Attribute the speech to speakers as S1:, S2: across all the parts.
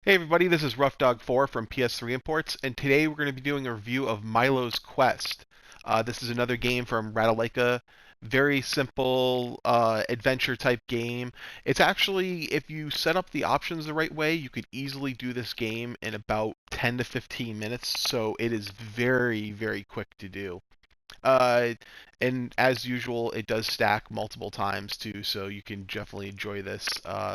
S1: Hey everybody, this is Rough Dog 4 from PS3 Imports, and today we're going to be doing a review of Milo's Quest. This is another game from Ratalaika. Very simple adventure type game. It's actually, if you set up the options the right way, you could easily do this game in about 10 to 15 minutes, so it is very, very quick to do. Uh, and as usual, it does stack multiple times too, so you can definitely enjoy this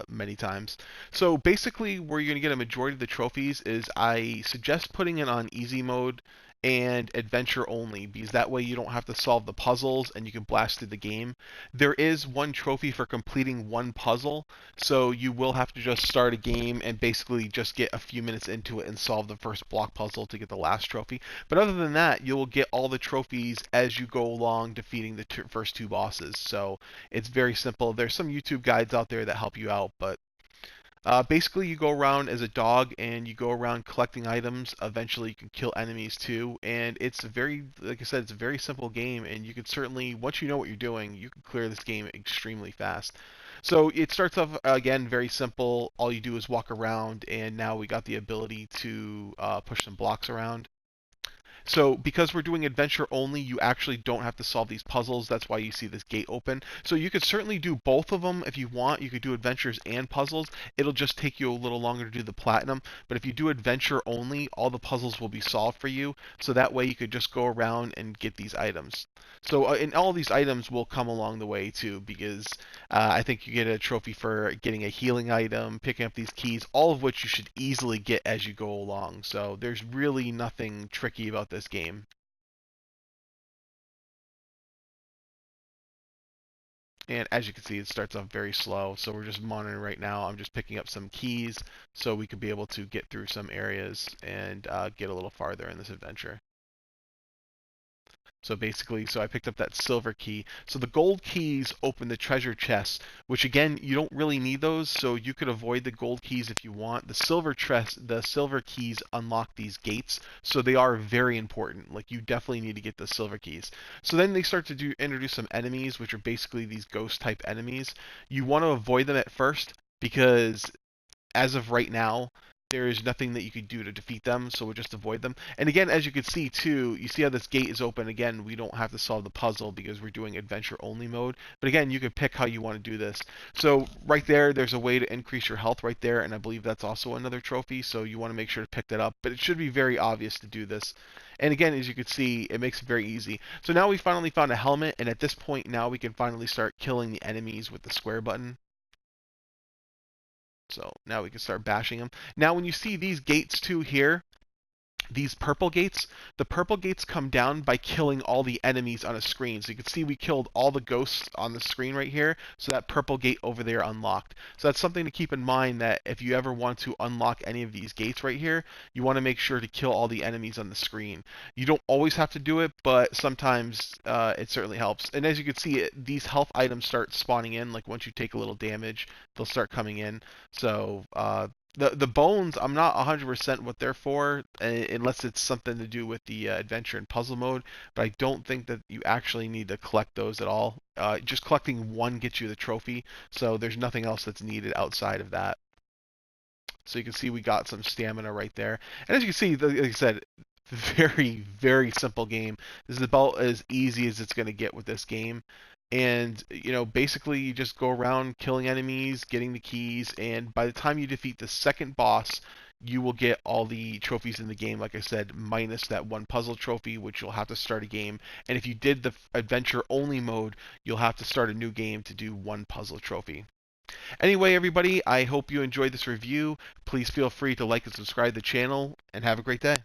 S1: many times. So basically, where you're going to get a majority of the trophies is I suggest putting it on easy mode and adventure only, because that way you don't have to solve the puzzles and you can blast through the game. There is one trophy for completing one puzzle, so you will have to just start a game and basically just get a few minutes into it and solve the first block puzzle to get the last trophy. But other than that, you will get all the trophies as you go along defeating the first two bosses. So it's very simple. There's some YouTube guides out there that help you out, but basically, you go around as a dog and you go around collecting items. Eventually, you can kill enemies too. And it's very, like I said, it's a very simple game. And you can certainly, once you know what you're doing, you can clear this game extremely fast. So it starts off again very simple. All you do is walk around, and now we got the ability to push some blocks around. So because we're doing adventure only, you actually don't have to solve these puzzles. That's why you see this gate open. So you could certainly do both of them if you want. You could do adventures and puzzles. It'll just take you a little longer to do the platinum. But if you do adventure only, all the puzzles will be solved for you. So that way you could just go around and get these items. So and all these items will come along the way too, because I think you get a trophy for getting a healing item, picking up these keys, all of which you should easily get as you go along. So there's really nothing tricky about this game. And as you can see, it starts off very slow. So we're just monitoring right now. I'm just picking up some keys so we could be able to get through some areas and get a little farther in this adventure. So basically, so I picked up that silver key. So the gold keys open the treasure chests, which again, you don't really need those, so you could avoid the gold keys if you want. The silver keys unlock these gates, so they are very important. Like you definitely need to get the silver keys. So then they start to introduce some enemies, which are basically these ghost type enemies. You want to avoid them at first because as of right now, there is nothing that you could do to defeat them, so we'll just avoid them. And again, as you can see too, you see how this gate is open. Again, we don't have to solve the puzzle because we're doing adventure only mode. But again, you can pick how you want to do this. So right there, there's a way to increase your health right there, and I believe that's also another trophy, so you want to make sure to pick that up. But it should be very obvious to do this. And again, as you can see, it makes it very easy. So now we finally found a helmet, and at this point now we can finally start killing the enemies with the square button. So now we can start bashing them. Now when you see these gates too here, these purple gates, the purple gates come down by killing all the enemies on a screen. So you can see we killed all the ghosts on the screen right here. So that purple gate over there unlocked. So that's something to keep in mind, that if you ever want to unlock any of these gates right here, you want to make sure to kill all the enemies on the screen. You don't always have to do it, but sometimes it certainly helps. And as you can see, these health items start spawning in. Like once you take a little damage, they'll start coming in. So the bones, I'm not 100% what they're for, unless it's something to do with the adventure and puzzle mode, but I don't think that you actually need to collect those at all. Just collecting one gets you the trophy, so there's nothing else that's needed outside of that. So you can see we got some stamina right there. And as you can see, like I said, very, very simple game. This is about as easy as it's going to get with this game. And, you know, basically you just go around killing enemies, getting the keys, and by the time you defeat the second boss, you will get all the trophies in the game, like I said, minus that one puzzle trophy, which you'll have to start a game. And if you did the adventure only mode, you'll have to start a new game to do one puzzle trophy. Anyway, everybody, I hope you enjoyed this review. Please feel free to like and subscribe to the channel, and have a great day.